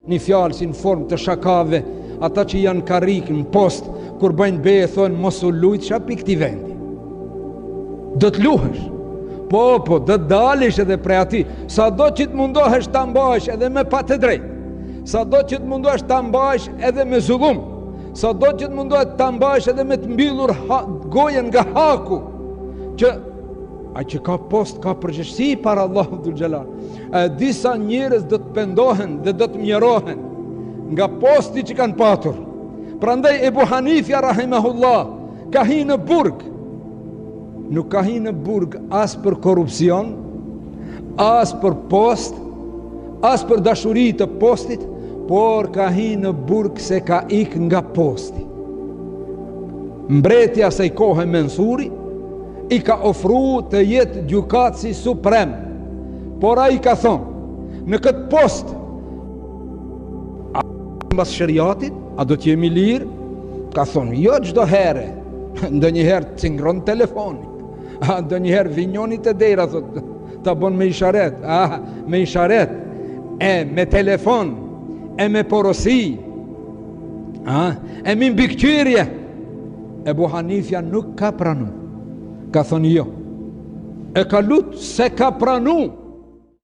një fjalë si në formë të shakave, ata që janë karrikë në post, kur bëjnë be e thonë mos u lujt qa pik ti vendi. Do të luhesh. Po, do të dalish edhe prej ati. Sa do që të mundohesh ta mbajsh edhe me pa të drejtë. Sa do që të mundohesh ta mbajsh edhe me zullum. Sa do që të mundohesh ta mbajsh edhe me të mbyllur gojen nga haku. Që ai që ka post ka përgjegjësi para Allahut dhul xhelal. Disa njerëz do të pendohen dhe do të mjerohen nga posti që kanë patur. Prandaj Ebu Hanifja rahimahullah ka hi në burg. Nuk ka hi në burg as për korupcion, as për post, as për dashuri të postit, por ka hi në burg se ka ik nga posti. Mbretja se i kohë Mensuri i ka ofru të jetë gjykatësi suprem, por a i ka thonë, në këtë post a mbas shëriatit, a do t'jemi lirë? Ka thonë, jo çdo herë, ndë njëherë të cingron telefoni, ndë njëherë vinjonit e dera, thot, ta bon me isharet, me isharet, me telefon, me porosi, me mbikëqyrje. Ebu Hanifja nuk ka pranu. Ka thonë jo. E ka lutë se ka pranu.